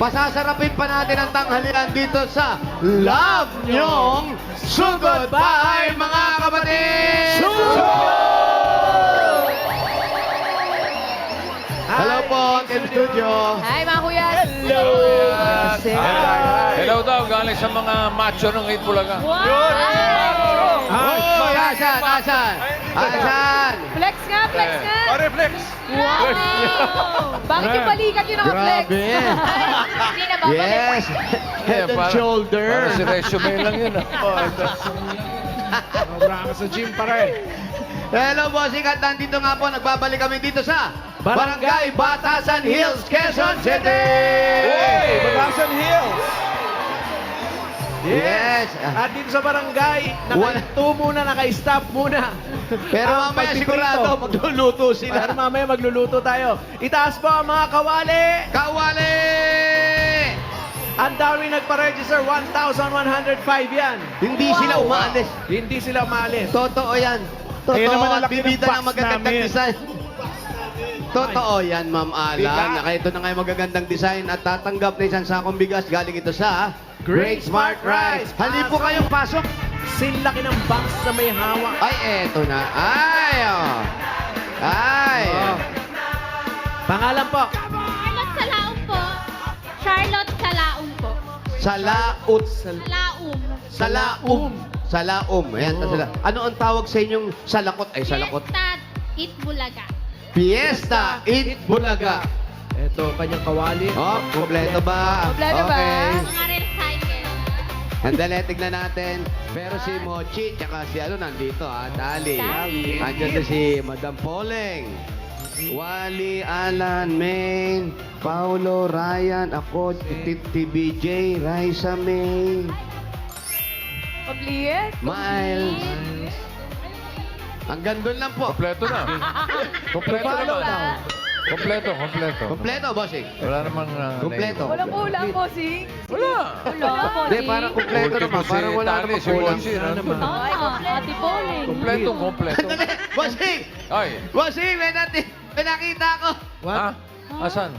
Pasasarapin pa natin ang tanghalian dito sa Love Nyong Sugod Bahay mga kapatid! Hello po, Team Studio. Hi, mga kuya. Hello! Hello daw, galing sa mga macho ng Eat Bulaga. Wow! Oh, asan? Flex nga, flex nga. Reflex! Wow! Bakit yung balikat yung naka-flex? Grabe. Hindi na babalik. Yes. Head and shoulder. Para si resume lang yun. Sobra ka sa gym pa rin. Hello, bossing. At nandito nga po, nagbabalik kami dito sa Barangay Batasan Hills, Quezon City! Batasan Hills! Yes. At dito sa barangay, naka-2 muna, naka-stop muna. Pero Ang mamaya pagpipito. sigurado magluluto Pero sila. mamaya magluluto tayo. Itaas po ang mga kawali! Kawali! Ang dami nagpa-register, 1,105 yan. Hindi sila umaalis. Hindi sila umalis. Totoo yan. Totoo. Ayun naman ang At laki ng bibida box ng magagandang namin. design. Totoo yan, Ma'am Alan. Bigas. Ito na nga yung magagandang design at tatanggap na isang sakong bigas galing ito sa Great Smart Rice. Hali po kayong pasok. Sinlaki ng box na may hawak. Ay, eto na. Ay, oh. Ay. Oh. Pangalan po. Charlotte Salaum po. Charlotte Salaum po. Salaut. Salaum. Salaum. Salaum. Ayan, Oh. sila. Ano ang tawag sa inyong salakot? Ay, salakot. Fiesta Eat Bulaga. Fiesta Eat Bulaga. Ito, kanyang kawali. Oh, kompleto ba? Kompleto ba? Okay. Mga recycle. Andali, tignan natin. Pero si Mochi, tsaka si ano, nandito ha, Tali. Tali. Andiyan na si Madam Poleng. Wally, Alan, Maine, Paulo, Ryan, ako, TBJ, Raisa May, Pabliet. Miles. Hanggang doon lang po. Kompleto na. Kompleto Paano naman. ba? Kompleto. Kompleto, bossing. Wala namang... Kompleto. Walang kulang po, si. Wala. Wala po, Hindi, parang kompleto naman. Parang wala Tali, namang si kulang. Mochi, nandun. Ay, Ate Pauling. Kompleto. Andali, bossing! Ay. Bossing, may nakita ko. Ha? Asan?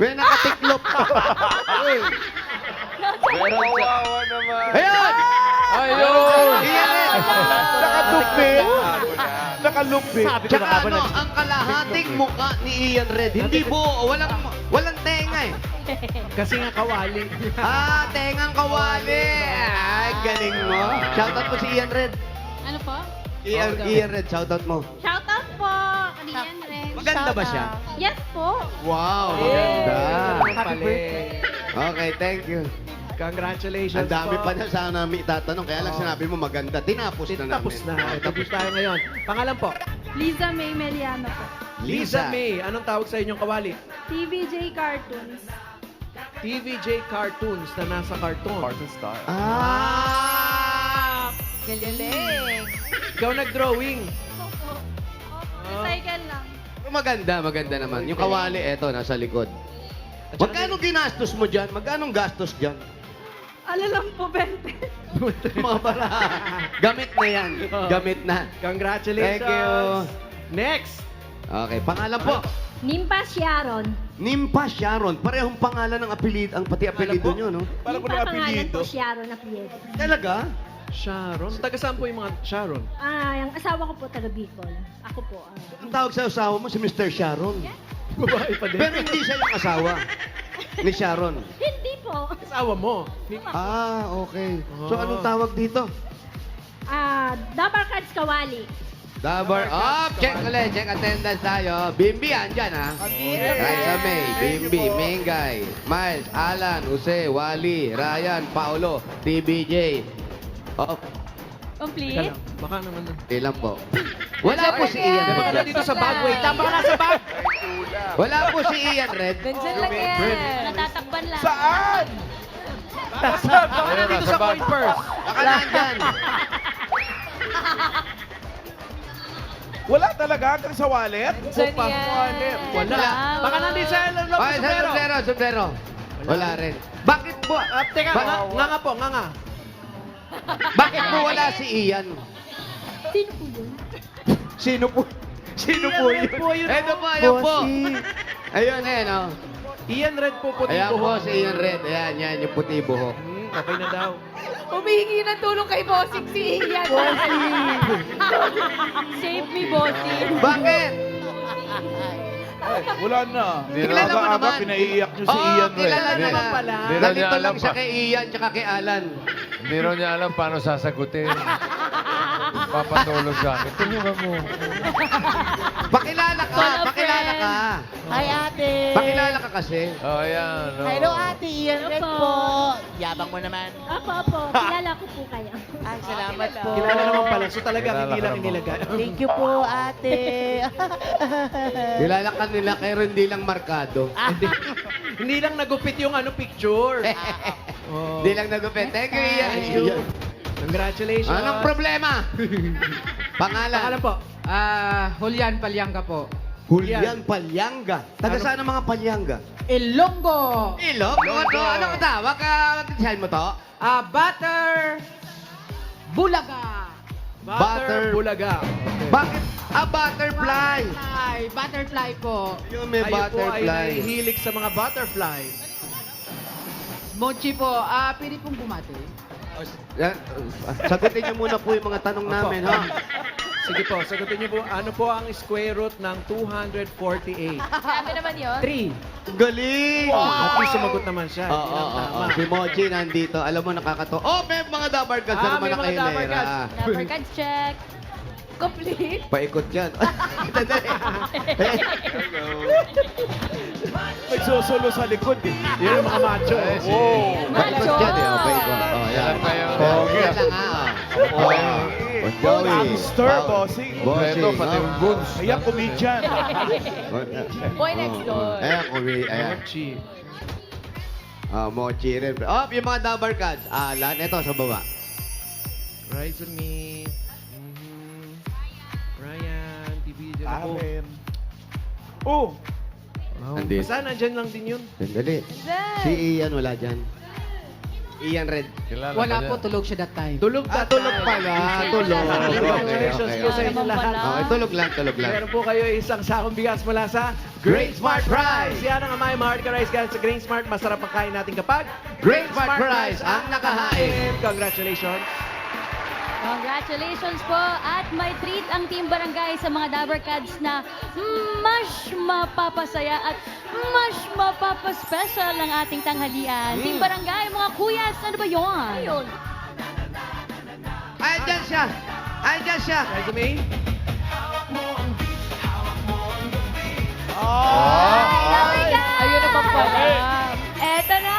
May nakatiklop pa. Uy. Meron siya. Ayun! Ayun! Iyan eh. Nakadukbi. Nakalukbi. Tsaka ano, ang kalahating muka ni Ian Red. Hindi buo, walang tenga eh. Kasi nga kawali. Ah, tengang kawali. Ay, galing mo. Shoutout mo si Ian Red. Ano po? Ian Red, shoutout mo. Shoutout po. Kaniyan rin. Maganda ba siya? Yes po. Wow, maganda. Happy birthday. Okay, thank you. Congratulations Ang dami po. pa na sana namin itatanong, kaya lang sinabi mo maganda. Tinapos na namin. Tapos na. Tapos tayo ngayon. Pangalan po. Liza May Meliano po. Lisa May. Anong tawag sa inyong kawali? TVJ Cartoons. TVJ Cartoons na nasa cartoon. Cartoon Star. Ah! Galing. Ikaw nag-drawing. Recycle lang. Maganda naman. Yung kawali, eto, nasa likod. Magkano ginastos mo dyan? Magkano gastos dyan? Ala lang po, 20. Mga para. Gamit na yan. Gamit na. Congratulations. Thank you. Next. Okay, pangalan po. Nimpa Sharon. Nimpa Sharon. Parehong pangalan ng apelid, ang pati apelido nyo, no? Nimpa pangalan po Sharon na Pied. Talaga? Sharon. Taga saan po yung mga Sharon? Yung asawa ko po taga Bicol. Ako po. Ang tawag sa asawa mo, si Mr. Sharon. Babae pa din. Pero hindi siya yung asawa ni Sharon. Hindi po. Asawa mo. Ah, okay. So, anong tawag dito? Dabar Cards Kawali. Dabar up! Check ulit. Check attendance tayo. Bimbi, andyan ha? Raisa May, Bimbi, Mingay, Miles, Alan, Jose, Wally, Ryan, Paulo, TBJ. Oh, Complete. Baka naman. ilan po? Wala po si Ian Baka Red. dito sa bag. Wait, tama ka na sa bag. Wala po si Ian Red. Nandyan lang yan. Natatakban lang. Saan? Baka na dito sa coin purse. Baka nandyan. Wala talaga hanggang sa wallet? Nandyan yan. Wala. Baka nandito sa loob Ay, ng sa sombrero. sombrero. Wala rin. Bakit po? Teka, nga nga po, nga nga. Bakit po wala si Ian? Sino po yun? Sino po? Sino po yun? po yun, Ito oh. po, ayun po. Ayun, oh. Ian Red po, puti Ayan po buhok. si Ian Red. Ayan, yan, yung puti buhok. Okay na daw. Humihingi ng tulong kay Bossing si Ian. Save me, Bossing. Bakit? Ay, wala na. Kilala mo Aga-aga naman. pinaiiyak nyo si Oo, Ian Red. kilala Hindi. naman pala. Hindi raw niya Nalito alam lang siya pa. kay Ian tsaka kay Alan. Hindi raw niya alam paano sasagutin. Papatulog sa akin. Tulungan mo. Pakilala ka, Solo pakilala friend. ka. Hi, ate. Pakilala ka kasi. Oh, ayan. Oh. Hello, ate. Ian Red Opo. po. Yabang mo naman. Opo. Kilala ko po kayo. Ay, salamat po. Kilala naman pala. So talaga, Kilala hindi ka lang naman. inilaga. Thank you po, ate. Kilala ka nila pero hindi lang markado. Hindi lang nagupit yung picture. Oh. Hindi lang nagupit. Thank you, Ian. Thank you. Congratulations. Anong problema? Pangalan? Pangalan po. Julian Palyanga po. Julian Palyanga. Taga saan ang mga Palyanga? Ilonggo. Ilonggo. Anong tawag ka? Saan mo to? Butter. Bulaga. Butter- Bulaga. Bakit? Butterfly. Butterfly po. Yung may Kayo po ay butterfly. nahihilig sa mga butterfly. Mochi po. Pwede pong bumati. Yan, sagutin niyo muna po yung mga tanong namin, ha? Sige po, sagutin niyo po, ano po ang square root ng 248? Sabi naman yun. 3. Galing! At least sumagot naman siya. Oo, Hindi lang oo, tama. oo. Si Mochi nandito. Alam mo, nakakatawa. Oh, may mga dabar ka Ah, naman may mga nakahilera. dabarkads. Number cards check. Complete. Paikot yan. Dali. Nagsosolo sa likod eh. Yan ang mga macho. Paikot yan eh. Oh, paikot. Oh, yan. Yan pa yun. Okay. Yan lang ha. Oh. Oh, Joey. Gangster, Pao- bossing. Kompleto, pati oh. yung goods. Ayan, comedian. Boy next door. Ayan, ayan. Mochi. Mochi rin. Oh, yung mga dabar cards. Alan, ito sa baba. Rise with me. Ryan, TV, dyan ako. Amen. Oh, Andito. Basta nandyan lang din yun. Sandali. Si Ian wala dyan. Ian Red. Kilala Wala ka po, niya. tulog siya that time. Tulog Tulog pala. Tulog. Congratulations po sa inyo Naman lahat. pala. Okay, tulog lang, tulog lang. Meron po kayo isang sakong bigas mula sa Great Smart Prize. Yan ang amay Maharlika Rice galing sa Great Smart. Masarap ang kain natin kapag Great Smart Prize ang nakahain. Congratulations. Congratulations po at may treat ang Team Barangay sa mga Dabber Cats na mas mapapasaya at mas mapapaspecial ang ating tanghalian. Team Barangay, mga kuyas, ano ba yun? Ayun. Ayan siya. Ayan siya. Resume. Ayun naman pala. Eto na.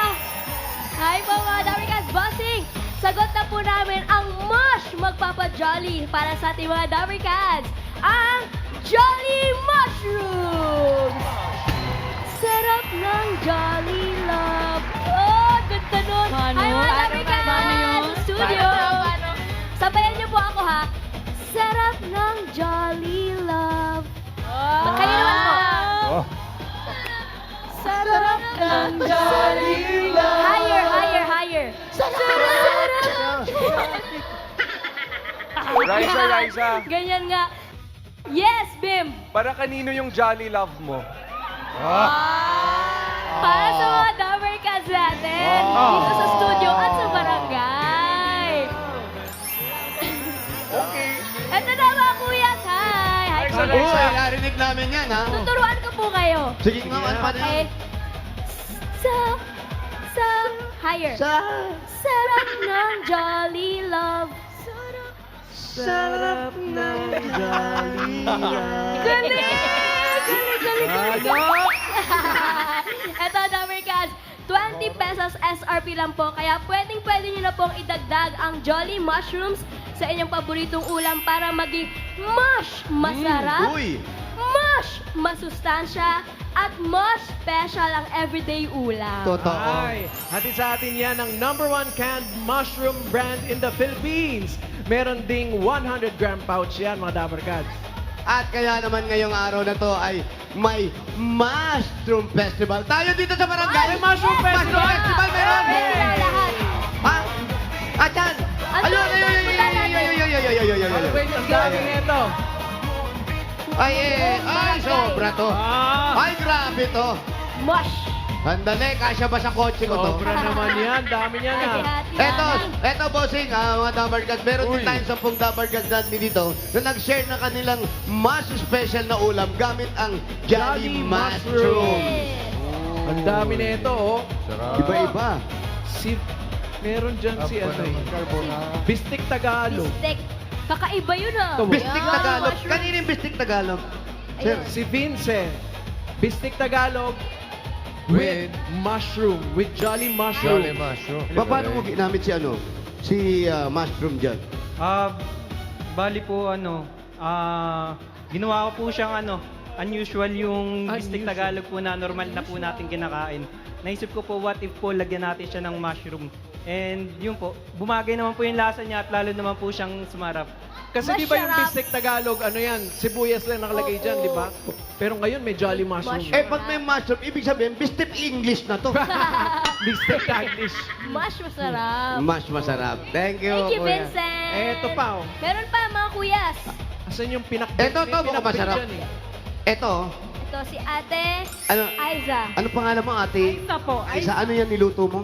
Hi po mga Dabber Cats, bossing! Sagot na po namin ang mas magpapa-jolly para sa ating mga Dabber Cats. Ang Jolly Mushrooms! Sarap ng Jolly Love. Oh, ganda nun. Paano? Hi mga Dabber Cats! Paano yun? Studio! Sabayan niyo po ako ha. Sarap ng Jolly Love. Kayo naman po. Oh. Sarap ng Jolly Love. Higher, higher, higher. Sarap. Raisa, Ganyan nga. Yes, Bim. para kanino yung Jolly Love mo? Para sa mga Dabber Cats natin. Dito sa studio at sa barangay. Okay. Ito na mga kuyas. Hi. Hi, Raisa, Oo, kuya. narinig namin yan, ha? Tuturuan ko po kayo. Sige nga, ano pa Okay. Sa, higher. Sarap ng Jolly Love. Sarap ng Jolly Galing! Galing! Ito, Dabber Cats. 20 pesos SRP lang po. Kaya pwede nyo na pong idagdag ang Jolly Mushrooms sa inyong paboritong ulam para maging mush masarap, Uy! mush masustansya, at mush special ang everyday ulam. Totoo. Ay, hatid sa atin yan ang #1 canned mushroom brand in the Philippines. Meron ding 100-gram pouch yan, mga Dabber Cats. At kaya naman ngayong araw na to ay may Mushroom Festival. Tayo dito sa barangay. May Mushroom Festival! Mushroom Festival meron! Pwede na lahat. Ha? Atan! Ayun! Ano ba yung dami nito? Ay, sobra to. Ay, grabe to. Mush. Handali, kasya ba sa kotse ko to? Sobra naman yan. Dami niya na. Eto, bossing, mga Dabarkads, meron din tayong 10 Dabarkads natin dito na nag-share na kanilang mas special na ulam gamit ang Jolly Jolly Mushroom. Ang dami na ito, oh. Sarap. Iba-iba. Meron dyan si ano eh. Carbonara. Bistik Tagalog. Bistek. Kakaiba yun ah. Bistik Yan, Tagalog. mushroom. Kanina yung Bistik Tagalog. Sir, Ayun. Si Vincent. Bistik Tagalog with mushroom. With Jolly Mushroom. Jolly mushroom. paano mo ginamit si ano? Si mushroom dyan? Bali po ginawa ko po siyang unusual yung bistik Unusual. Tagalog po na normal na po natin kinakain. Naisip ko po what if po lagyan natin siya ng mushroom. And yun po, bumagay naman po yung lasa niya at lalo naman po siyang sumarap. Kasi di ba yung Masarap. Bistik Tagalog, ano yan, sibuyas lang nakalagay dyan, di ba? Pero ngayon may Jolly Mushroom. Mushroom. Pag may mushroom, ibig sabihin, Bistik English na to. Bistik Taglish. Mash masarap. Mas masarap. Thank you, Thank you, kuya. Vincent. Eto pa, oh. Meron pa mga kuyas. Asan yung pinakbit? Eto, May mukhang pinakbit masarap. dyan eh. Eto, Ito si Ate ano, Aiza. ano pangalan mo, ate? Isa po. Isa, ano yan niluto mo?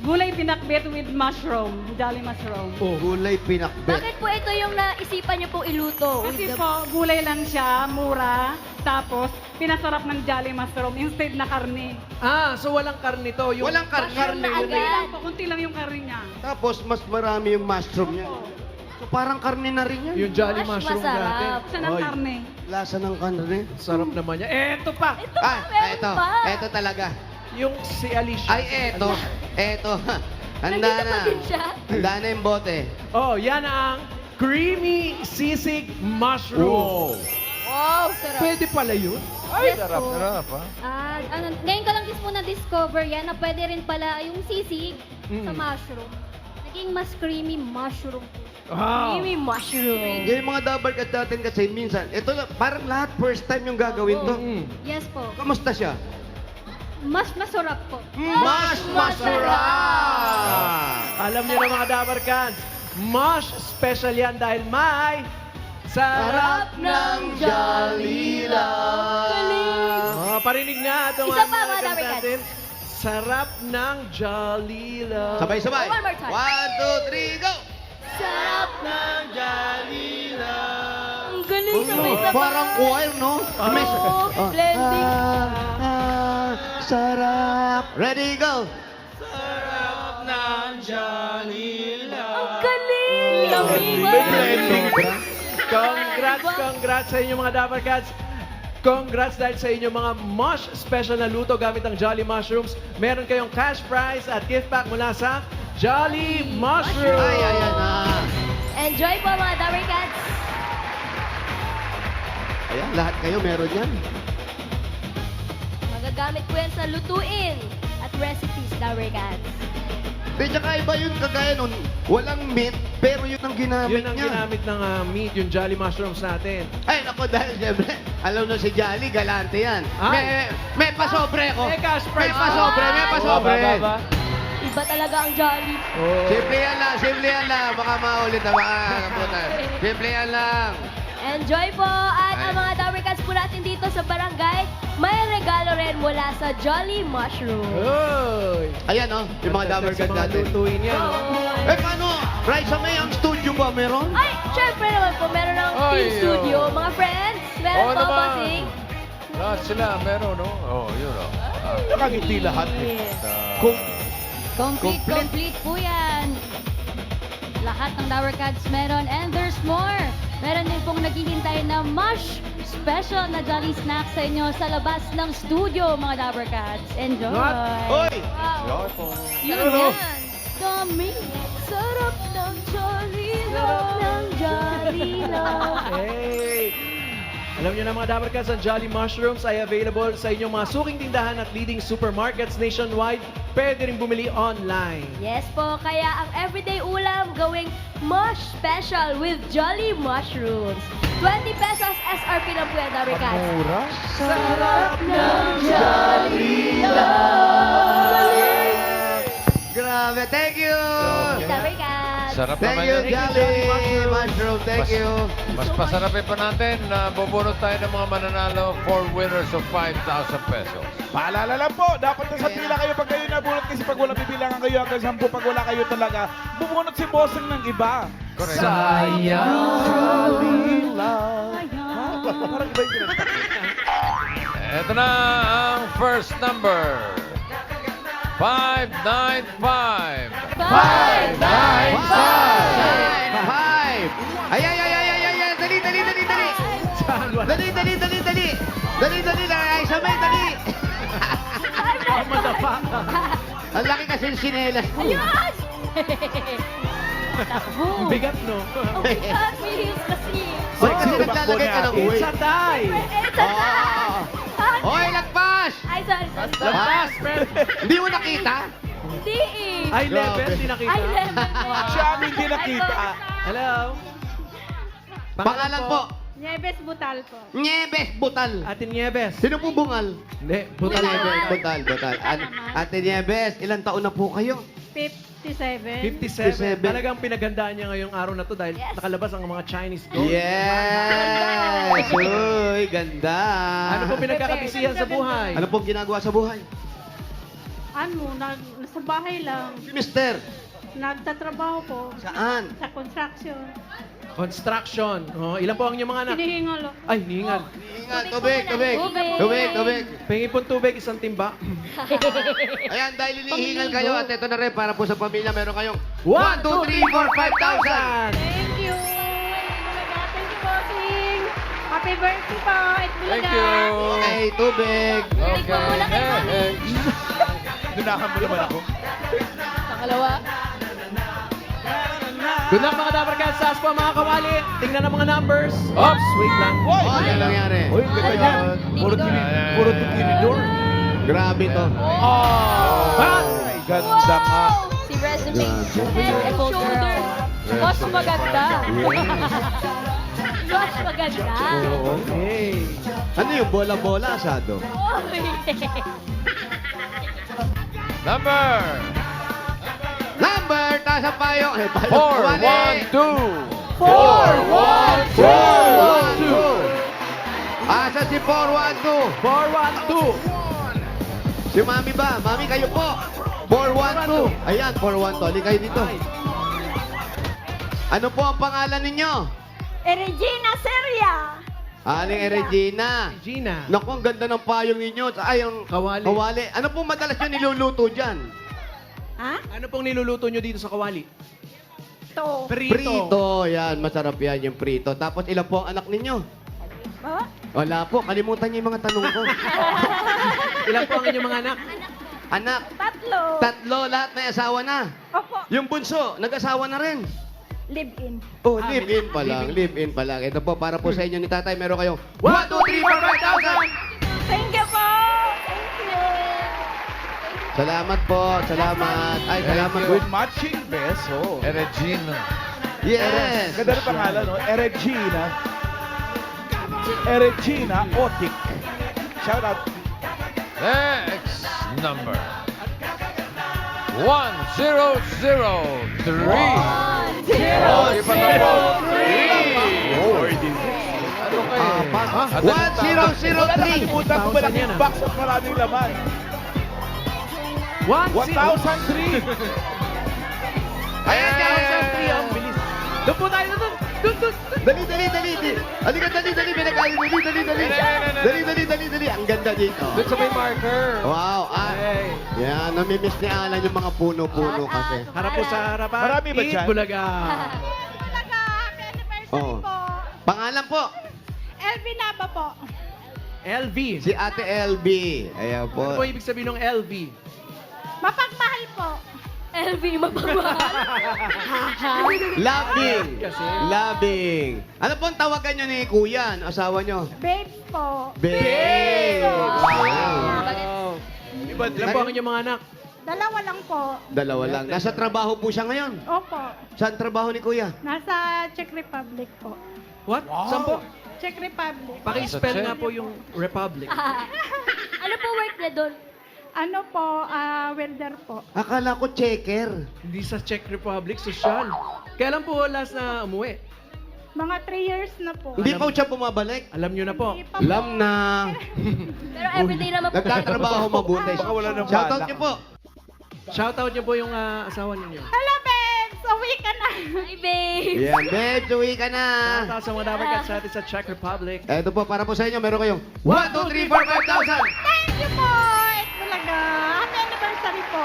Gulay pinakbet with mushroom. Jolly mushroom. Oh, gulay pinakbet. Bakit po ito yung naisipan niyo pong iluto? Kasi With the- po, gulay lang siya, mura. Tapos, pinasarap ng Jolly mushroom instead na karne. Ah, so walang karne to. Yung Walang karne. Mushroom na yun agad. eh. Lang po, kunti lang yung karne niya. Tapos, mas marami yung mushroom niya. So, parang karne na rin yan. Yung Jolly Mash Mushroom masarap. natin. Siya ng Oy, karne. Lasa ng karne. sarap naman yan. Eto pa, Ito pa, meron eto. pa. Eto talaga. yung si Alicia. Ay, eto. Eto. Handa Nandito pa na. din siya. Handa na yung bote. Oh, yan ang creamy sisig mushroom. Wow, sarap. Pwede pala yun? Ay, Sarap, sarap, ha? Ngayon ko lang din po na-discover yan na pwede rin pala yung sisig sa Mm. mushroom. Naging mas creamy mushroom po. Wow. Creamy mushroom. Yung mga double cut natin kasi minsan, ito lang, parang lahat first time yung gagawin to. Mm. Yes po. Kamusta siya? Mas masarap po. Mas masarap! Alam niyo na mga Dabarkans, mush special yan dahil may sarap ng Jolly Love. Oh, parinig nga ito Isa pa, mga Dabarkans. natin. Sarap ng Jolly Love. Sabay-sabay. One more time. 1, 2, 3, go! Sarap. ng Jolly Love. Ang galing sabay-sabay. Parang choir, no? May- Oo, blending. Sarap. Ready, go! Sarap ng Jolly Love. Ang galing. May blending ba? Congrats sa inyo mga Dabarkats. Congrats dahil sa inyo mga mush special na luto gamit ang Jolly Mushrooms. Meron kayong cash prize at gift pack mula sa Jolly Mushroom. Ay, ayan na. Enjoy po mga Dabarkats. Ayan, lahat kayo meron yan. Magagamit po yan sa lutuin at recipes, Dabarkats. Di, tsaka iba yun kagaya nun. Walang meat, pero yun ang ginamit Yun ang niya. ginamit ng meat, yung Jolly Mushrooms natin. Ay, nako, dahil siyempre, alam na si Jolly, galante yan. Ay. May pasobre ko. May cash prize. May pasobre, may pasobre. Iba talaga ang Jolly. Simple yan lang. Baka maulit na, baka kaputan. Simple yan lang. Enjoy po! At ang mga Dabarkats po natin dito sa barangay, may regalo rin mula sa Jolly Mushroom. Oy! Ayan, oh, yung mga dabarkad Sa mga natin. lutuin yan. Oh. Eh, paano? Raisa, may ang studio ba meron? Ay, syempre naman po, meron ng Ay, team studio. Mga friends, meron Oo po, naman. bossing. Lahat sila, meron, no? Oh, yun, oh. Nakangiti lahat eh. Complete po yan. Lahat ng Dabarkads meron. And there's more. Meron din pong naghihintay na mush special na Jolly Snack sa inyo sa labas ng studio, mga Dabarkads. Enjoy! Hoy! Yun yan! Dami! Sarap ng Jolly Love, ng Jolly Love. Hey! Alam niyo na mga Dabarkats, ang Jolly Mushrooms ay available sa inyong mga suking tindahan at leading supermarkets nationwide. Pwede rin bumili online. Yes po, kaya ang everyday ulam gawing mush special with Jolly Mushrooms. 20 pesos SRP lang po yan, Dabarkats. Mura? Sarap ng Jolly Love. Grabe, thank you! Dabarkats. Masarap Thank naman you, yun. Jolly Mushroom. Thank you. Mas masarapin pa natin na bubunot tayo ng mga mananalo for winners of 5,000 pesos. Paalala lang po, dapat nasa pila kayo pag kayo nabunot kasi pag wala bibilangan kayo hanggang 10 pag wala kayo talaga, bubunot si bossing ng iba. Correct. Jolly love. Parang iba yung pinagtak. Ito na ang first number. 595. 5! Ay! Dali! Dali! Ay, sabay, dali! Ang laki kasi yung sinelas mo. Ayun! Takbo. Bigat, no? Oh my God, may heels kasi. Ba't kasi naglalagay ka ng uwi? It's a tie! It's a tie! Hoy, lagpas! Ay, sorry. Lagpas! Hindi mo nakita? Hindi eh. Eye level, di nakita. Eye level. Siya ang hindi nakita. Hello? Pangalan po? Nieves Butal po. Nieves Butal. Ate Nieves. Sino po bungal? Hindi, butal. Nieves Butal. Ate Nieves, ilang taon na po kayo? 57. 57. Talagang pinagandaan niya ngayong araw na to dahil nakalabas ang mga Chinese gold. Yes! Uy, ganda! Ano po pinagkakabisihan sa buhay? Ano pong ginagawa sa buhay? Nasa bahay lang. Si Mister, Nagtatrabaho po. saan? Sa construction. Construction. Oh, ilan po ang inyong mga anak? Hinihingal. Ay, ningal. Ingat, tubig! Pengi pong tubig, isang timba. Ayan, dahil hinihingal kayo at ito na rin para po sa pamilya, meron kayong 1, 1, 2, 3, 4, 5,000! Thank you. Bulaga. Thank you, bossing. Happy birthday po. At Bulaga. Thank you. Okay, tubig! Okay, next. Dunahan mo naman ako. Pangalawa. Good luck mga Dabber Cats. Taas po ang mga kawali. Tingnan ang mga numbers. Oops, wait lang. Hoy! Oh, yan nangyari. Hoy, ganda niyan. Puro tinidor. Grabe to. Ay, ganda nga. Si Resume. Grabe. And shoulder. Mas maganda. Josh, maganda. Okay. Ano yung bola-bola, asado? Number Number, taas ang payong. Eh, payong 412. 412. Asa si 412? 412. Si Mami ba? Mami, kayo po. 412. Ayan, 412. Halika kayo dito. Ano po ang pangalan ninyo? Regina Seria. Aling Regina. Gina. Naku, ang ganda ng payong ninyo. Ay, ang Kawali. kawali. Ano pong madalas nyo niluluto dyan? Ano pong niluluto nyo dito sa kawali? Ito. Prito. Yan, masarap yan yung prito. Tapos ilan po ang anak ninyo? Ha? Wala po, kalimutan niyo yung mga tanong ko. Ilan po ang inyong mga anak? Anak, 3. 3, lahat may asawa na. Opo. Yung bunso, nag-asawa na rin. Live-in. Oh, live-in pa lang, live-in pa lang. Ito po, para po sa inyo ni tatay, meron kayong 1, 2, 3, 4, 5,000! Thank you po. Thank you. Salamat po, salamat. Ay, salamat po. With matching beso. Regina. Yes! Ganda ng pangalan, no? Regina. Regina Otik. Shout out. Next number. 1003. 1003! Puta ko malaking box at maraming laman. 1,003. Ayan, Ang bilis. Doon po tayo doon. Doon. Dali. Halika, dali. Pinagkali, dali. Ang ganda dito. Doon sa may marker. Wow, Okay. yan, namimiss ni Alan yung mga puno-puno kasi. Harap po sa harapan. Marami ba Eat dyan? Bulaga. Bulaga. Happy anniversary Oo. po. Pangalan po, LV Naba po. LV. si Ate LB. Ayan Ano po. po ibig sabihin ng LV? Mapagmahal po. LV, mapagmahal. Loving. Kasi? Loving. Ano po ang tawagan nyo ni Kuya, ang asawa nyo? Babes po. Babe. Wow. Ilan po ang inyong mga anak? 2 lang po. Dalawa lang. Nasa trabaho po siya ngayon. Opo. Saan trabaho ni Kuya? Nasa Czech Republic po. What? Saan po? Czech Republic. Paki-spell nga po yung Republic. Ano po work niya doon? Ano po, welder po. Akala ko checker. Hindi sa Czech Republic, sosyal. Kailan po last na umuwi? Mga 3 years na po. Hindi pa siya bumabalik. Alam nyo na po. Hindi pa po. Alam na. Pero everyday naman po. Nagtatrabaho mabuti. Baka wala nang Shoutout balak. niyo po. Shoutout nyo po yung asawa ninyo. Hello, babes! Uwi ka na. Hi, babe. Yan, babe, uwi ka na. Shoutout sa mga dapat sa atin sa Czech Republic. Eto po, para po sa inyo, meron kayong 1, 2, 3, 4, 5,000. Thank you po! It's Bulaga. Happy anniversary po.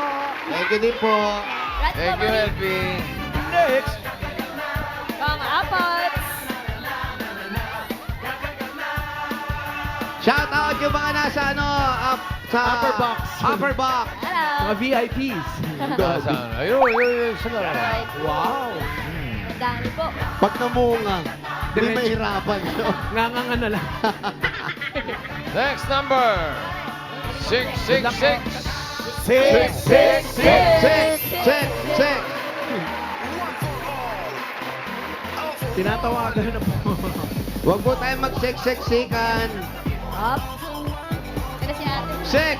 Thank you din po. Congrats po, Thank you, Mami. Elvin. Next. Pang-apat. Shoutout yung mga nasa sa Upper box. Upper box. Hello. Mga VIPs. Nasaan? Ayun, sila. Wow. Dami po. Pag namunga, di Diretso. mahirapan. Ngangangan na lang. Next number. 666. Six. Tinatawagan na po. Huwag po tayong mag-sex-sexikan. Up. Sila si ate.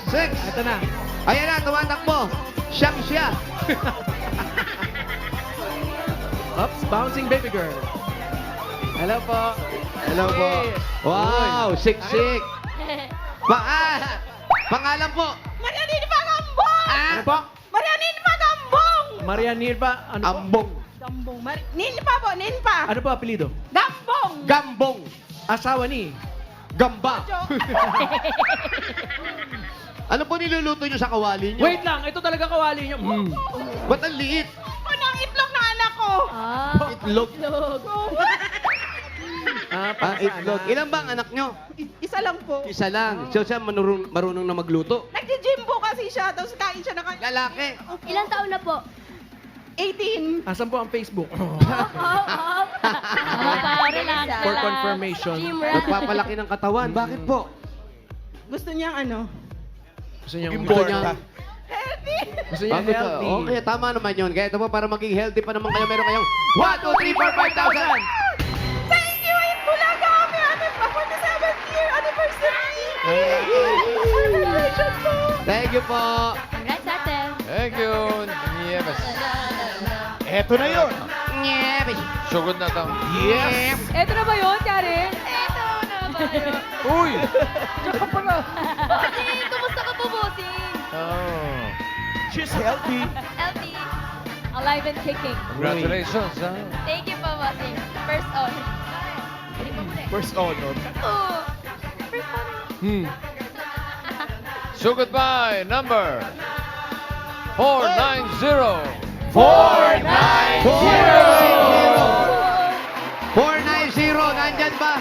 Six. Ito na. Ayan na, tumatakbo. Siyang siya. Ups, bouncing baby girl. Hello po. Hello po. Wow, siksik. Pangalan po. Marianin Pagambong! Ano po? Marianin Pagambong! Maria Nirva. Ano po? Ambong. Gambong. Ninpa po, Ninpa. Ano po apelido? Gambong! Gambong. Asawa ni? Gamba. Ano po niluluto nyo sa kawali nyo? Wait lang, ito talaga kawali nyo. Ba't ang liit? Po ng itlog ng anak ko. Ah. Itlog. Itlog. Itlog. Ilan ba ang anak nyo? Isa lang po. Isa lang. So siya marunong na magluto. Nagji-gym po kasi siya, tapos kain siya na kain. Lalaki. Ilang taon na po? 18. Asan po ang Facebook? Relax. For confirmation. Gym rat. Nagpapalaki ng katawan. Bakit po? Gusto niyang ano? Gusto niya Gusto niya. Healthy. Gusto niya Gusto. healthy. Okay, tama naman yun. Kaya ito po, para maging healthy pa naman kayo, meron kayong 1, 2, 3, 4, 5,000. Thank you, It Bulaga. Happy 47th year anniversary. Congratulations po. Thank you po. Congrats, ate. Thank you. Yes. Eto na yun. Sugod na to. Yes. Ito na ba yun, Karen? Ito na ba yun? Uy! Bossing, kumusta ka po, Bossing? Oh. She's healthy. Healthy. Alive and kicking. Congratulations, ha? Thank you po, Bossing. First on. Hindi pa muna. First honor. Oh. First on. So goodbye, number 490. 490, nandyan ba?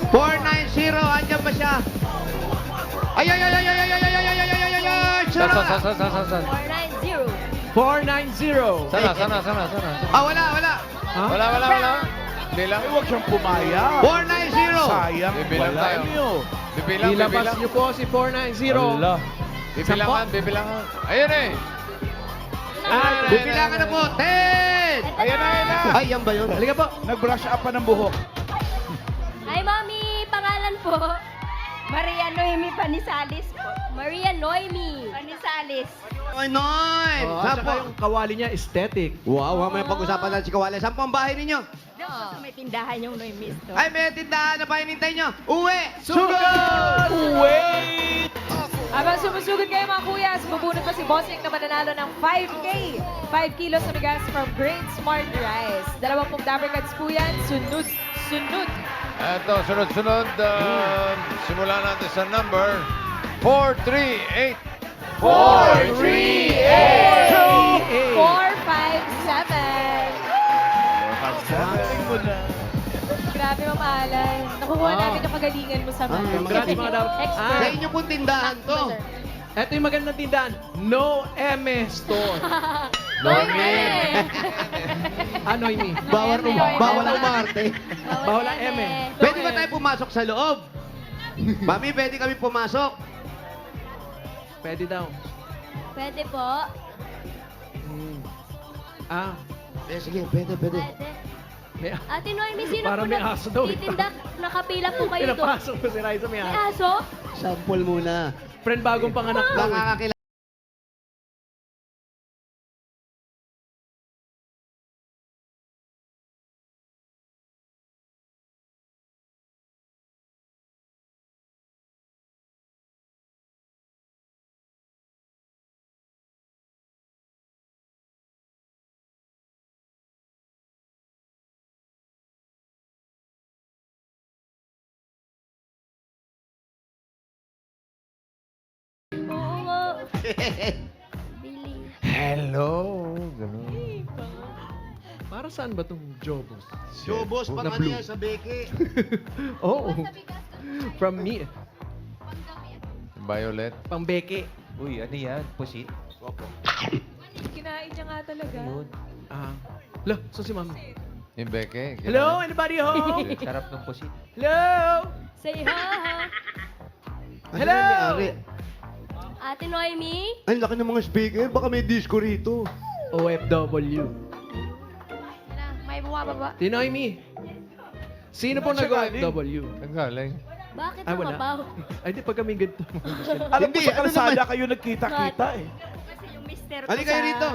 490, andyan ba siya? Ay! Saan? 490. 490. Sana. Wala. Ha? Wala. Bilang. Ay, huwag siyang pumaya. 490. Sayang. Bibilang Wala tayo. niyo. Ilabas niyo po si 490. Bibilangan. Ayun eh. Bibilangan na po. 10. Ayan na. Ay, yan ba yun? Halika po. Nag-brush up pa ng buhok. Hi, Mami. Pangalan po? Maria Noemi Panisalis po. Maria Noemi. Panisalis. Ay, Noy! At saka yung kawali niya, aesthetic. Wow, may pag-usapan natin si Kawali. Saan po ang bahay ninyo? Doon may tindahan yung Noemi store. Ay, may tindahan na pa hinintay nyo. Uwi! Sugod! Wait! Habang sumusugod kayo mga kuyas, bubunot pa si Bossing na mananalo ng 5K. 5 kilos na bigas from Great Smart Rice. 20 Dabber Cats po yan. Sunod. Eto, sunod-sunod. Simulan natin sa number 438. 457. Grabe, mamahalay. Nakukuha namin yung kagalingan mo sa mga Congrats, mga daw. expert. Sa inyo pong tindahan to. Ito yung magandang tindahan. No M Store. Noemi. Noemi. Bawal ang umarte. Bawal ang M. Pwede ba tayo pumasok sa loob? Mami, pwede kami pumasok. Pwede daw. Pwede po. Sige, pwede. Pwede. May, Ate Noemi, sino Parang po may aso daw. titinda? Nakapila po kayo doon. pinapasok ko si Raisa may May aso. aso? Sample muna. Friend, bagong panganak daw. Nakakakilala. Oo nga. Billy. Hello. Ganun. Para saan ba itong Jobos? Jobos, pang Na ano blue. yan sa beke. Oo. From me. Violet. Pang beke. Uy, ano yan? Pusit? Kinain niya nga talaga. Ah. Hello, so si Mami. Yung Beke. Hello, anybody home? Sarap ng pusit. Hello? Say ha. Hello? Ate Noemi. Ang laki ng mga speaker. Baka may disco rito. OFW. May bumababa. Tinoy me. Sino po Saan siya nag-OFW? Ang galing. Bakit Ay, wala. mabaw? Ay, di pag kami ganito. Alam ko Hindi, sa ano kalsada naman? kayo nagkita-kita eh. Kasi yung mister ko Halika kayo sa rito.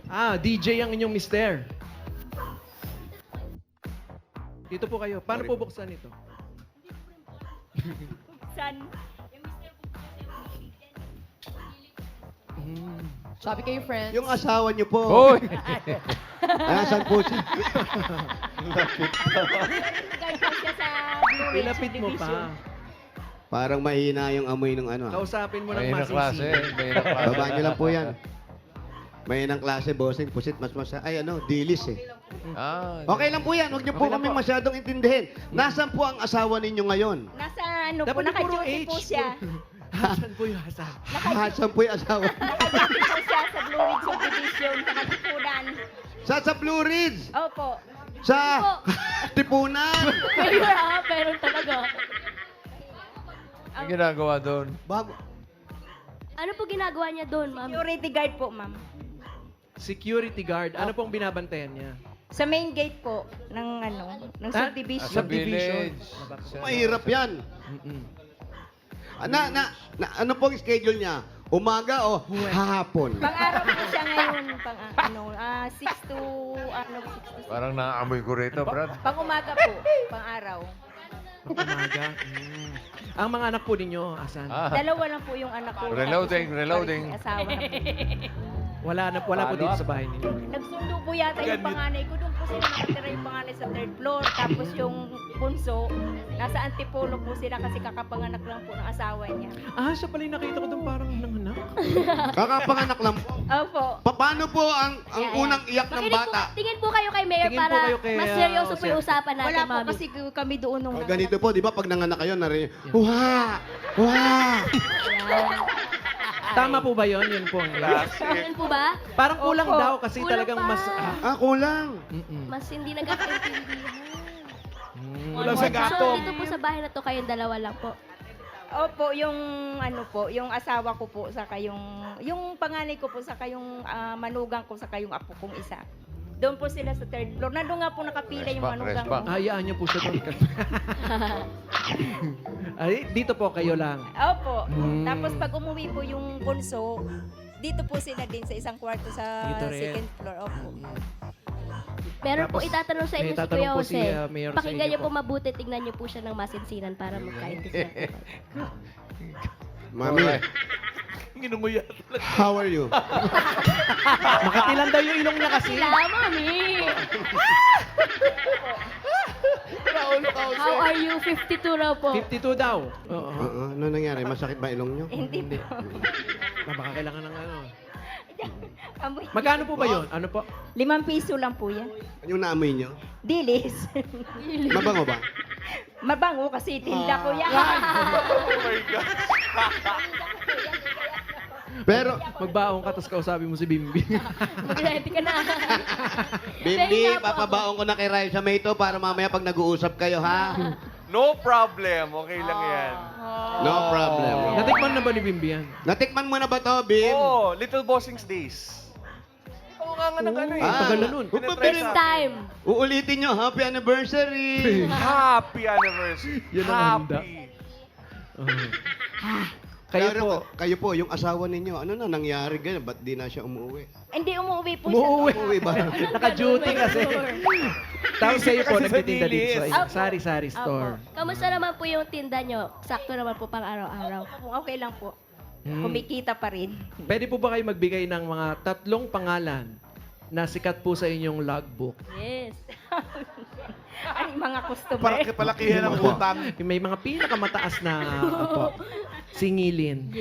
Ah, DJ ang inyong mister. Dito po kayo. Paano po buksan ito? San? Sabi kayo, friends. Yung asawa niyo po. Hoy! Nasaan po siya? Guide ko siya sa Blue Ridge Ilapit mo Division. pa. Parang mahina yung amoy ng ano. Kausapin mo ng May na klase. masisi. May na klase. Babaan niyo lang po yan. May ng klase, bossing. Pusit, mas. Ay, ano, dilis eh. Ah, Okay lang po yan. Huwag niyo po Okay lang kami po. masyadong intindihin. Nasaan po ang asawa ninyo ngayon? Nasa ano po, Dapat puro naka-duty po H. siya. Hasan po yung hasan. Saan po yung asawa? Naka-duty po siya sa Blue Ridge Subdivision, sa Katipunan. Sa Blue Ridge? Opo. Sa Tipunan? Ayun pero talaga. Ang ginagawa doon. Bago. Ano po ginagawa niya doon, ma'am? Security guard po, ma'am. Security guard. Ano pong binabantayan niya? Sa main gate po ng ng Ah, subdivision. Sa Subdivision. village. Mahirap yan. Mm-mm. Ano pong schedule niya? Umaga o hapon? Pang-araw po siya ngayon, 6 to 6 to 6. Parang naaamoy ko rito, Brad. Pang-umaga po, pang-araw. Umaga. Ang mga anak po ninyo, asan? Ah, Dalawa lang po yung anak ko. Reloading, Tapos reloading. yung Asawa na po. Wala po dito sa bahay ninyo. Nagsundo po yata yung panganay ko. Doon po sila nakatira yung panganay sa third floor. Tapos yung bunso, nasa antipolo po sila kasi kakapanganak lang po ng asawa niya. Ah, siya pala yung nakita ko doon parang nanganak. Kakapanganak lang po. Opo. Paano po ang unang iyak ng Makinig bata? Tingin po kayo kay Mayor Tingin po para kayo kay, mas seryoso po Sir. yung usapan natin, Wala po mami. kasi kami doon nung O, ganito po, di ba pag nanganak kayo, narinig, wah! Wah! Tama po ba yun? Yun po. Ganun po ba? Parang kulang Opo. daw kasi Kulang talagang pa. mas... Kulang. Mas hindi nagkakaintindihan. Kulang sa gatong. So, dito po sa bahay na to, kayong dalawa lang po. Opo, yung yung asawa ko po, saka yung panganay ko po, saka yung manugang ko, saka yung apo kong isa. Doon po sila sa third floor. Nandun nga po nakapila yung Respect, manugang respect. ko. Hayaan niyo po siya doon. Ay, dito po kayo lang. Opo. Hmm. Tapos pag umuwi po yung bunso, dito po sila din sa isang kwarto sa Dito rin. second floor. Opo. Meron po Tapos, itatanong sa inyo may si tatanong Kuya po si, Jose. Mayor sa Pakinggan inyo niyo po po. mabuti, tignan niyo po siya ng masinsinan para magkaintindihan. Mami, Ginunguya. how are you? Makatilan daw yung ilong niya kasi. Sila, mami! How are you? 52 raw po. 52 daw. Oo. Ano nangyari? Masakit ba ilong niyo? Hindi po. Baka kailangan ng ano. Amoy. Magkano po ba yun? Ano po? 5 piso lang po yan. Ano yung naamoy niyo? Dilis. Mabango ba? Mabango kasi tinda ko yan. Pero, Magbaong ka, tapos kausapin mo si Bimbi. Mag-ready ka na. Bimbi, Pahinga po ako. papabaon ko na kay Raisa May ito para mamaya pag nag-uusap kayo, ha? No problem. Okay lang yan. No problem. Natikman na ba ni Bimbi yan? Natikman mo na ba to, Bim? Oh, Little Bossing's Days. Ikaw nga ng ano eh. Tagal na nun. This time. Uulitin nyo, happy anniversary! Happy anniversary. Yun ang handa. Happy. Kayo po, yung asawa ninyo, ano na nangyari ganyan? Ba't di na siya umuwi? Hindi umuwi po Umuwi ba? Naka-duty kasi. Tapos kayo po, Kasi sa nagtitinda dito dilis. sa Sari-sari store. Kamusta naman po yung tinda nyo? Sakto naman po pang araw-araw. Okay lang po. Hmm. Kumikita pa rin. Pwede po ba kayo magbigay ng mga 3 pangalan na sikat po sa inyong logbook? Yes. Ay, mga customer. Palakihan ang utang. May mga pinakamataas na singilin.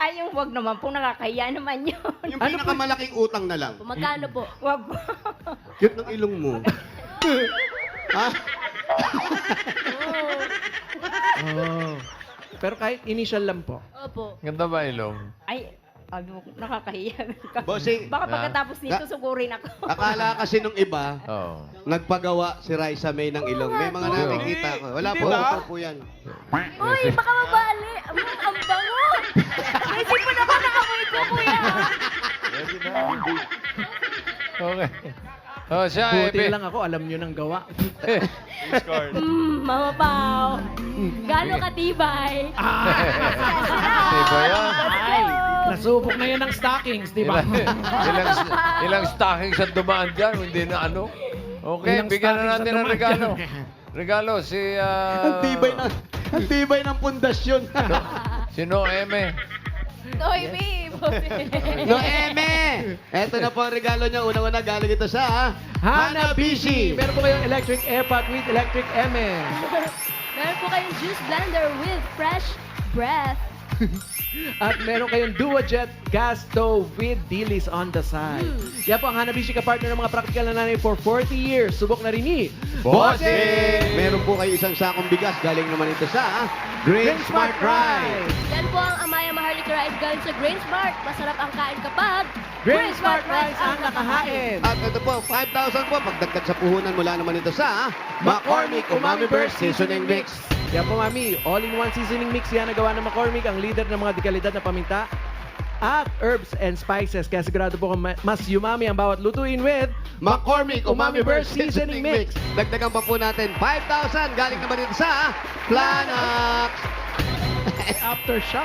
Ay, yung wag naman po, nakakahiya naman yun. Yung pinakamalaking utang na lang. Magkano po? Wag po. Cute ng ilong mo. Ha? Oh. Pero kahit initial lang po. Opo. Ganda ba ilong? Ay, nakakahiya. Bossing, Baka pagkatapos nito, sugurin ako. akala kasi nung iba, Oo. nagpagawa si Raisa May ng ilong. May mga nakikita ko. Wala po, Hindi ba? ito po yan. Uy, baka mabali. Ang bango. Naisip mo naman nakamoy ko, kuya. Okay. Oh, siya, Buti Ebe. lang ako, alam nyo ng gawa. Mama Pao. Gano'ng katibay? Di ba yan? Ay, nasubok na yan ng stockings, di ba? Ilang stockings ang dumaan dyan, hindi na ano. Okay, Ilang bigyan na stockings natin ang ng dumaan regalo. dyan. Regalo, si... Ang tibay ng pundasyon. Si Noeme. Toy babe. No, Eme! Eto na po ang regalo niya. Unang-una galing ito sa Hanabishi! Meron po kayong electric air pot with electric MM. Meron po kayong juice blender with fresh breath. At meron kayong DuoJet gas stove with dilis on the side. Yan po ang Hanabishi ka-partner ng mga practical na nanay for 40 years. Subok na rin ni Bossing! Meron po kayo isang sakong bigas. Galing naman ito sa Green Smart Rice. Yan po ang Amaya Maharlika Rice galing sa Grain Smart. Masarap ang kain kapag Green Smart Rice ang nakahain. At ito po, 5,000 po. Pagdagdag sa puhunan mula naman ito sa McCormick Umami Burst Seasoning Mix. Yan po, Mami. All-in-one seasoning mix yan nagawa ng McCormick, ang leader ng mga dekalidad na paminta at herbs and spices. Kaya sigurado po kung mas umami ang bawat lutuin with McCormick Umami Burst Seasoning Mix. Dagdagan pa po natin 5,000. Galing naman dito sa Planax. Aftershock.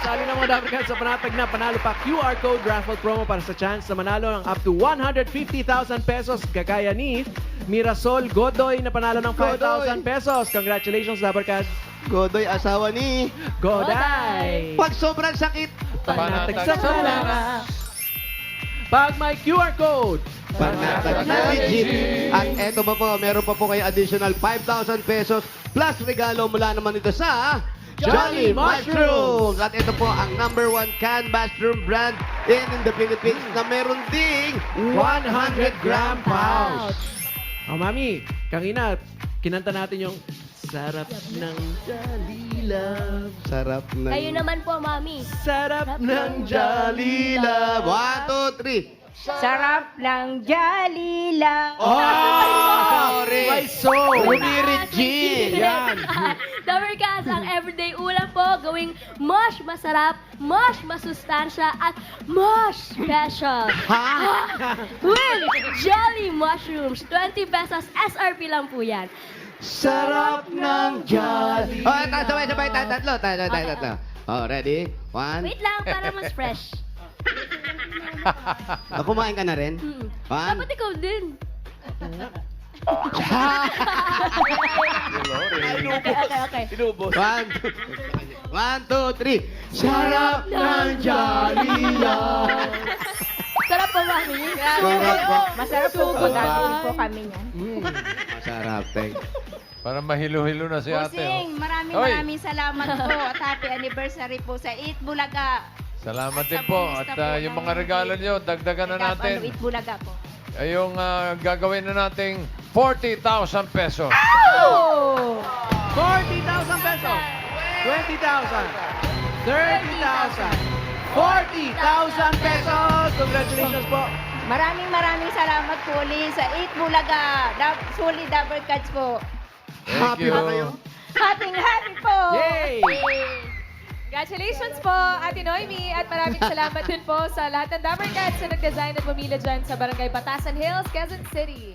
Sali ng mga Dabarkad sa panatag na panalo pa QR code raffle promo para sa chance na manalo ng up to 150,000 pesos. Kagaya ni Mirasol Godoy na panalo ng 5,000 pesos. Congratulations, Dabarkad. Godoy, asawa ni Goday! Pag sobrang sakit, Panatag sa Planax. Pag may QR code, panatag na legit. At eto pa po, meron pa po kayo additional 5,000 pesos plus regalo mula naman ito sa Jolly Mushrooms. At ito po ang #1 canned mushroom brand in the Philippines na meron ding 100-gram pouch. Oh, Mami, kanina, kinanta natin yung sarap ng Jolly Love. Sarap na. Kayo naman po, Mami. Sarap ng Jolly Love. Love. 1, 2, 3. Sarap ng Jolly lang. Oh! Sorry. My soul. Regine. Yan. Dabarkad, ang everyday ulam po gawing mush masarap, mush masustansya, at mush special. With Jolly Mushrooms. 20 pesos SRP lang po yan. Sarap ng Jolly. Oh, sabay. Tatlo. Oh, ready? 1. Wait lang, para mas fresh. Kumain ka na rin? 1. Dapat ikaw din. Okay. Inubos. 1, 2, 3. Sarap ng Jolly Love. Sarap po, Mami. Sarap po. Masarap po po. Dati po kami niyan. Masarap, thank. Para mahilo-hilo na si ate. Bossing, maraming salamat po at happy anniversary po sa Eat Bulaga. Salamat din po. At yung mga regalo nyo, dagdagan na natin. Eat Bulaga po. Ay yung gagawin na nating 40,000 pesos. 40,000 pesos. 20,000. 30,000. 40,000 pesos. Congratulations po. Maraming salamat po ulit sa Eat Bulaga. Solid Dabarkads po. Thank you. Happy po! Yay! Congratulations po, Ate Noemi. At maraming salamat din po sa lahat ng Dabarkads na nag-design at pumila dyan sa Barangay Batasan Hills, Quezon City.